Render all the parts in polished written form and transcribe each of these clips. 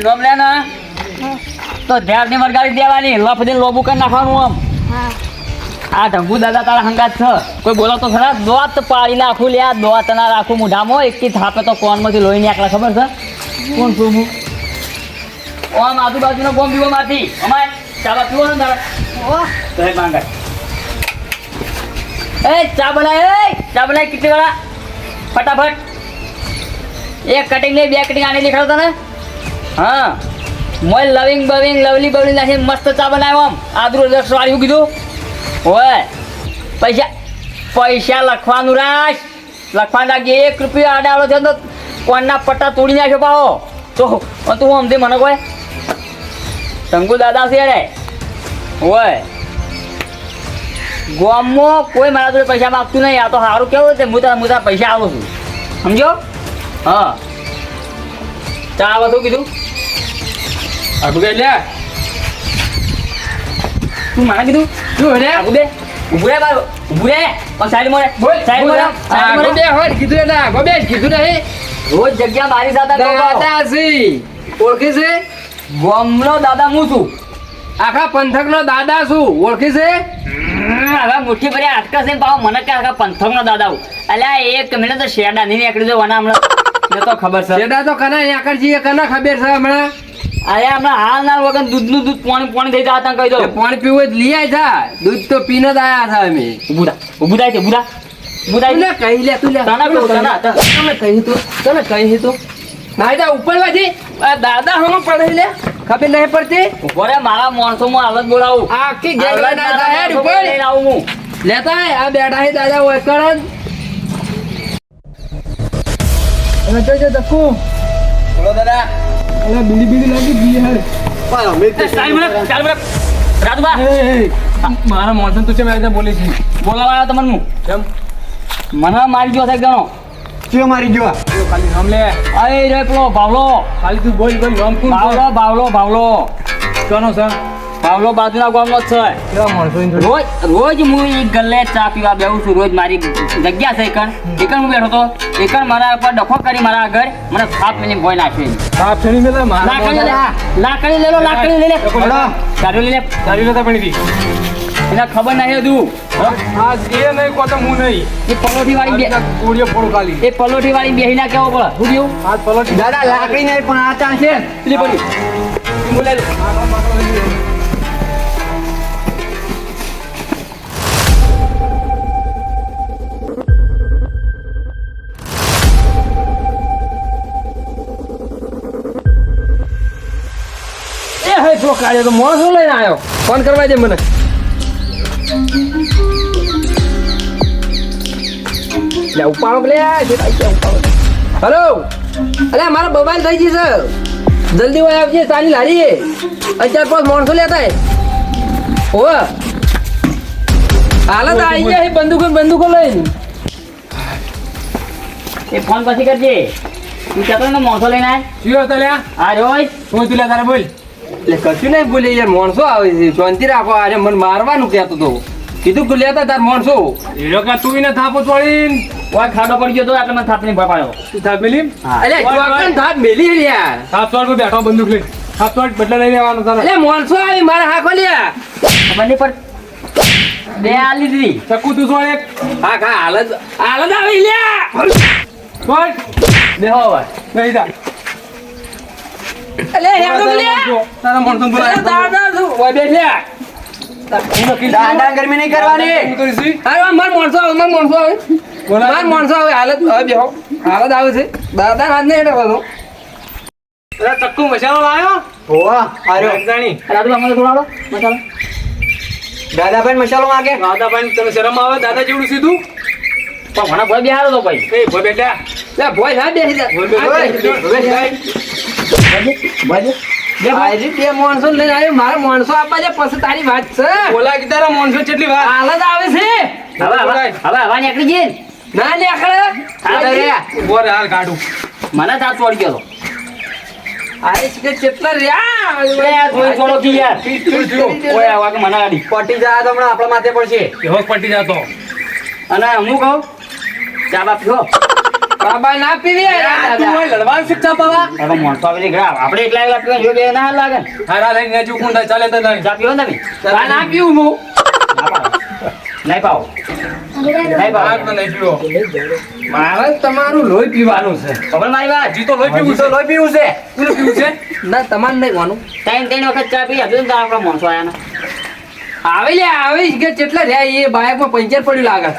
નોમ લે ને તો ધ્યાનની વરગાડી દેવાની લફદીને લોબુ કરી નાખવાનું આમ આ ઢંગુ દાદા તારા હંગાત છે કોઈ બોલો તો ખરા દોત પાડી નાખું લ્યા દોત ના રાખું મુઢામાં એક થાપે તો કોનમાંથી લોહી નીકળે ખબર છે કોણ છું હું ઓમ આજુબાજુનો બોમ્બ પીવો માંથી અમાય ચા પીવો ને તારા માંગે એ ચા બનાય કેટલી વાળા ફટાફટ એક કટિંગ ને બે કટિંગ આને દેખાડો તને હા મોય લવલી બવલી નાખી મસ્ત ચા બનાવ્યો આમ આદુ રસ વાળ્યું કીધું ઓય પૈસા લખવાનું રાખ લખવાનું રાખજે 1 રૂપિયા આડાવડો છે તો કોણના પટ્ટા તોડી નાખ્યો પાહો તો તું સમજે મને કોઈ શંકુ દાદા છે રે ઓય ગામમાં કોઈ મારા જોડે પૈસા માગતું નહીં આ તો સારું કેવું છે હું તારા પૈસા આવું છું સમજો હા ચા આવો શું કીધું આગુ બે લે તું મને કીધું શું રે આગુ બે ઉભું રે પણ સાઈડ મોરે બોલ સાઈડ મોરે આગુ બે હોય કીધું એટલે આગુ બે કીધું નહીં રોજ જગ્યા મારી સાથે દાદા છે ઓળખી છે ગામનો દાદા હું છું આખા પંથકનો દાદા છું ઓળખી છે હવે મુઠ્ઠી ભરી આટકા છે પાવ મને કે આખા પંથકનો દાદા હું અલ્યા 1 મિનિટ તો શેડા નહીં નીકળી જો વના હમણાં એ તો ખબર છે શેડા તો કના આકરજી કના ખબર છે હમણાં અરે હમણાં હાલ ના વગર દૂધનું દૂધ પાણી થઈ જતા કહી દો પાણી પીવું લઈ આય થા દૂધ તો પીને જ આયા હતા અમે ઉભું થાય છે બુડા કહી લે તું લે તને કહી તું ના જા ઉપર વાજી દાદા હમ પડે લે ખબર નહીં પડતી ઉભરે મારા માણસો માં હાલત બોલાવું આખી ગેંગ લઈને આયા હેડ ઉપર લઈને આવું હું લેતા આ બેઠા હે દાદા ઓય કરન હવે જો દકુ બોલો દાદા અલા બીડી લાગી ગઈ યાર પાય અમે ચાલ મને રાજબા મારા માણસો તું છે મેં બોલી છે બોલાવા આવ્યો તમને હું કેમ મને મારી ગયો છે ગણો ક્યો મારી ગયો ખાલી નામ લે અરે રે પેલો ભાવલો ખાલી તું બોલ નામ કોણ ભાવલો કોનો છે ભાવલો બાજુના ગામનો જ છે કેવા માણસો રોજ હું એક ગલ્લે ચા પીવા બેહું છું રોજ મારી જગ્યા છે એકણ હું બેઠો તો એકણ મારા ઉપર ડખો કરી મારા આગળ મને થાપ મેલી ભોય નાખી થાપ છેડી મેલે લાકડી લઈ લો ગાડી લઈ લે પડી એને ખબર નહીં હતું આ એ નહીં કોતો હું નહીં એ પલોઠી વાળી ગોળીઓ ફોડ ખાલી એ પલોઠી વાળી બેહી ના કેવો પડે શું કેવું આ પલોઠી દાદા લાકડી નહીં પણ આ ચાલ છે પેલી પડી બોલે એ હે તો કાળે તો મોણસો લઈને આવ્યો ફોન કરવા દે મને લે ઉપાડો લે હેલો અલે મારા મોબાઈલ થઈ ગઈ છે જલ્દી હોય આવજે ચાલી લારી 4-5 માણસો લેતા હો હાલત આવી જાય બંદૂકો લઈને એ ફોન પછી કરજે તું ચાતો ને માણસો લઈને આય શું હતો લે આ રોય શું તું લે તારે બોલ એટલે કશું નહીં બોલે યાર માણસો આવે છે શાંતિ રાખો આજે મને મારવાનું કહેતો તો કીધું કે લેતા તાર માણસો એ લોકો તું ને થાપો છોડીને ઓય ખાડો પડી ગયો તો એટલે મને થાપ નહીં પાડ્યો તું થાપ મેલી અલે ચોકન થાપ મેલી યાર થાપ છોડ પર બેઠો બંદૂક લઈ થાપ છોડ બદલા લઈ લેવાનો તારે અલે માણસો આવી મારા હાકો લ્યા બંને પર બે આલી દીધી ચકુ તું છોડ એક હા હાલત આવી લ્યા છોડ દેહો ભાઈ નહીં જા અલે હેડો લ્યા તારા માણસો બોલાય દાદા તું ઓય બે લ્યા દાદા ગરમી નહીં કરવાની અરે માર માણસો આવે માર માણસો આવે હાલત હવે બેહો હાલત આવે છે દાદા હાથ નહીં હેડવાનો અરે ચક્કુ મસાલો લાવ્યો હોવા આર્યો જાણી રાજુ અમારે થોડાડો મસાલો દાદાભાઈ મસાલો માંગે દાદાભાઈ તમે શરમ આવે દાદા જેવડું સીધું પણ ઘણા ભોય બેહારો તો ભાઈ એ ભોય બેટા લે ભોય ના બેહી જા બે માણસો લઈને આવ્યો મારા માણસો આપવા છે પછી તારી વાત છે બોલા કે તારા માણસો કેટલી વાત હાલત આવે છે હવે હવા નીકળી ગઈ ના નીકળે બોર હાલ કાઢું મને તાત પડી ગયો આરે કે કેટલા રહ્યા થોડો કી યાર ઓય આવા કે મને ગાડી પટી જા તો હમણાં આપણા માથે પડશે હોસ પટી જાતો અને હું કહું ચા બાપ છો બાબા ના પીવી તું હોય લડવાનું શિક્ષા પાવા હવે મોણસો આવી ગયા આપણે એકલા એકલા પીવા જો બે ના લાગે ને. હારા લઈને નેચું કોણ થાય ચાલે તો નહીં ચા પીવો ને તમે આ ના પીવું હું નહીં પાવો નહીં આ પાવો તો નહીં પીવો મારે તમારું લોહી પીવાનું છે ખબર મારી વાત હજી તો લોહી પીવું છે લોહી પીવું છે કોને પીવું છે ના તમારે નહીં વાનું ત્રણ વખત ચા પી હજુ તો આપણા મોણસો આયા ને આવે લે આવે કે કેટલા રહ્યા એ બાઇકમાં પંચર પડ્યું લાગે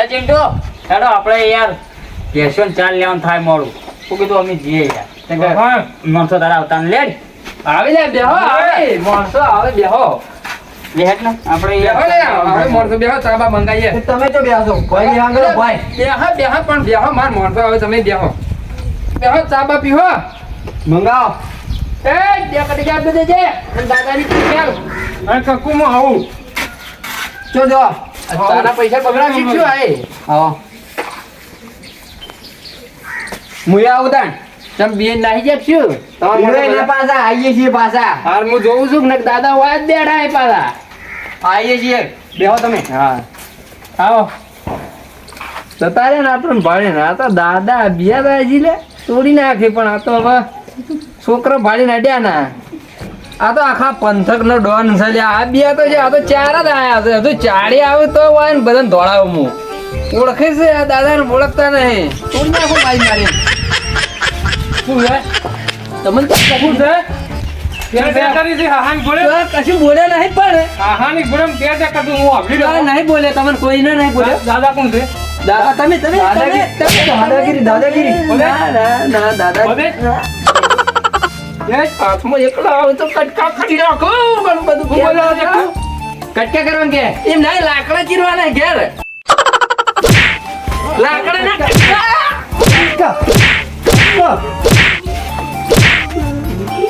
ચિંટુ હેડો આપણે યાર કેશોન ચાલ લેવાનું થાય મોડું શું કીધું અમે જઈએ યાર નોનસો તારા આવતા ને લેડ આવે લે બેહો આવે માણસો આવે બેહો લેટ ને આપણે બેહો લે આવે માણસો બેહો ચાબા મંગાઈએ તમે તો બેસો ભાઈ લેવા ગયો ભાઈ બેહો પણ બેહો માર માણસો આવે તમે બેહો બેહો ચાબા પીહો મંગાવો એ બે કટી આપી દેજે અને દાદાની ચાલ અને કકુમાં આવું જો જો તારા પૈસા બગડા શીખ્યો આય આવો મુયા આવું તાણ તમે બેન નાહી જાય છું એના પાછા આવીએ છીએ પાછા હાર હું જોઉં છું ને દાદા વાય જ બેઠા એ પાછા આવીએ છીએ બેહો તમે હા આવો જતા રે ને આપણને ભાડે ને આ તો દાદા બિયા દાજી લે તોડી નાખે પણ આ તો હવે છોકરો ભાડીને અડ્યા ના આ તો આખા પંથક નો ડોન છે લે આ બિયા તો છે આ તો ચાર જ આયા છે હજુ ચાડી આવે તો હોય ને બધાને દોડાવું હું ઓળખે છે આ દાદાને ઓળખતા નહીં તોડી નાખો મારી મારી શું છે તમને તો કશું છે કશું બોલે નહીં પણ નહીં બોલે તમને કોઈને નહીં બોલે દાદા કોણ છે દાદા તમે તમે દાદાગીરી દાદાગીરી ના ના દાદા હાથમાં એકલો આવે તો કટકા કરી નાખો પણ બધું કટકા કરવાનું કે એમ નહીં લાકડા ચીરવાના ઘેર લાકડા ના કટકા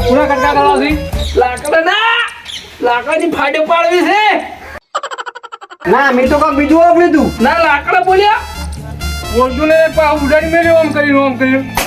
પૂરા કટકા કરવા છે લાકડા ના લાકડાની ફાડો પાડવી છે ના મેં તો કાંઈક બીજું વાપર્યું તું ના લાકડા બોલ્યા બોલતું ને ઉડાડી મેળ્યો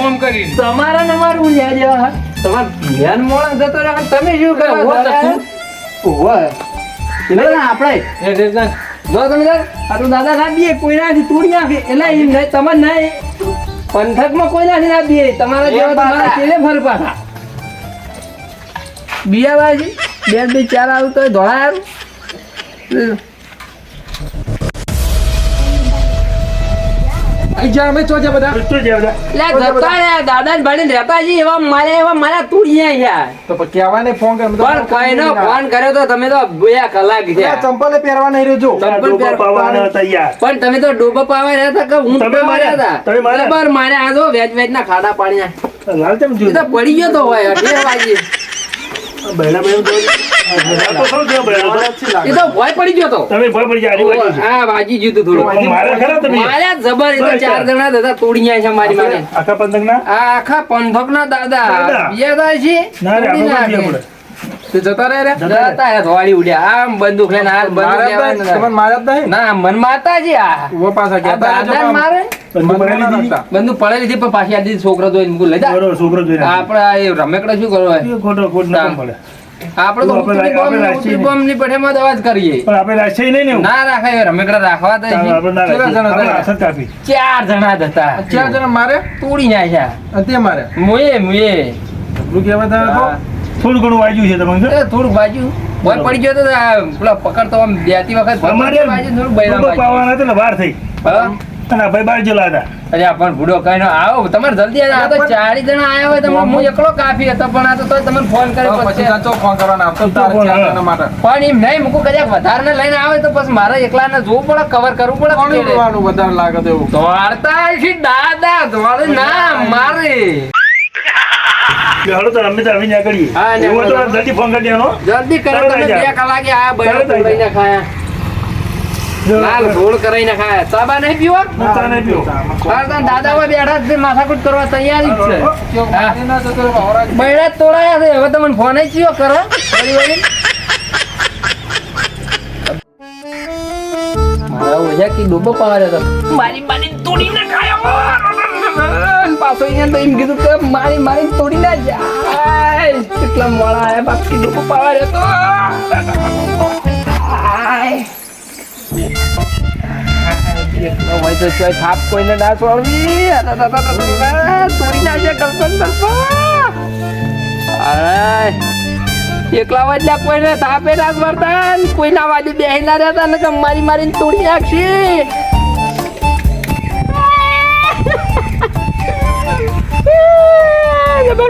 આમ કરી તમારા ને મારું લ્યા જેવા તમાર ધ્યાન મોળા જતો રહે તમે શું કરો આપણે જો તમે આ તો દાદા ના દે કોઈ નાથી તોડી નાખે એટલે એમ નહીં તમારે નહીં પંથકમાં કોઈ નાથી ના દે તમારા જેવા તમારા ચેલે ફર પાછા બિયા બાજી બે ચાર આવું તો ધોળા આવ્યું અમે ચોજે બધા દાદા ને ભાઈ રહેતા છે એવા મારા તૂડિયા યાર તો કહેવાને ફોન કર પણ કઈનો ફોન કર્યો તો તમે તો 2 કલાક થયા ચંપલે પહેરવા નહીં રહેજો પણ તમે તો ડોબા પાવા રહ્યા હતા કે હું માર્યા હતા બરાબર માર્યા આ જો વેજ ના ખાડા પાડ્યા એ તો પડી ગયો તો હોય 8 વાગે એ તો ભય પડી ગયો તો હા વાજી ગયું તું થોડું માર્યા જબર એ તો 4 જણા દાદા તોડી છે મારી મારે આખા પંથક ના દાદા બીજા છે જતા રહ્યા જતા ધોવાડી ઉડ્યા આમ બંદૂક લઈને હાલ બંદૂક ના મન મારતા છે આ દાદા મારે બંદૂક પડે લીધી પણ પાછી આ છોકરો જોઈને મૂકું લઈ જા આપડે રમેકડા શું કરો આપણે તો ઉતરી બોમ્બ ને ઉતરી બોમ્બ ની પઠેમાં દવા જ કરીએ. પણ આપણે રાખશે નહીં ને એવું. ના રાખાય રમેકડા રાખવા દે. આપણે ના કેટલા જણા રાખીએ. હતા? આપણે અસર કાપી. 4 જણા જ હતા. 4 જણા મારે તોડી નાખ્યા. અને તે મારે મુએ એટલું કહેવા હતા તો થોડું ઘણું વાગ્યું છે તમને એ થોડુંક બાજુ બોય પડી ગયો તો આ પેલા પકડતો આમ બેતી વખત અમારે બાજુ થોડું બૈરા બુડો બાજુ. પાવાના હતા ને વાર થઈ હા? અને આ ભાઈ બાર જેલા હતા. અરે આ પણ ભૂડો કઈ આવો તમારે જલ્દી આ તો 4 જણા આયા હોય તમે હું એકલો કાફી હતો પણ આ તો તોય તમને ફોન કર્યો પછી પછી સાચો ફોન કરવાનો આવતો તારે 4 જણા માટે પણ એમ નહીં મૂકું કદાચ વધારે ને લઈને આવે તો પછી મારે એકલાને જોવું પડે કવર કરવું કોણ પડે જોવાનું વધારે લાગે તો એવું દોડતા છે દાદા દોડે ના મારે હાલો તો અમે તો આવી ના કરીએ. હા, ને એવું તો આપણે જલ્દી ફોન કરી દેવાનો. જલ્દી કરો તરત તમે આવી 2 જા. કલાકે આ બૈરો તરત આવી તોડીને ખાયા લાલ ગોળ કરાઈને ખાયા ચાબા નહીં પીવો ચા નહીં પીવો. દાદા હોય બેઠા જ છે, માથાકૂટ કરવા તૈયારી જ છે હા. ના જતો વાવરા બૈરા જ તોડાયા છે હવે તમને ફોન જ ચિયો કરો વળી વળી. મારા ઓછા કી ડૂબો પાડે તો મારી મારી તોડી ના ખાયો પાછો અહીંયા તો એમ કીધું કે મારી તોડી ના જાય કેટલા મોડા આયા બાકી ડૂબો પાડે તો એકલો હોય તો ચોય થાપ કોઈને ના છોડવી તોડી નાખે ગલપન એકલા વાજ્યા કોઈને થાપે ના વરતા કોઈના વાજુ બેહી ના રહેતા ને મારી મારીને તોડી નાખશે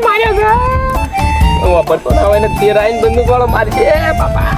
માર્યો છે વાપરતો ના હોય ને તેર આઈને બંદૂક વાળો મારશે બાપા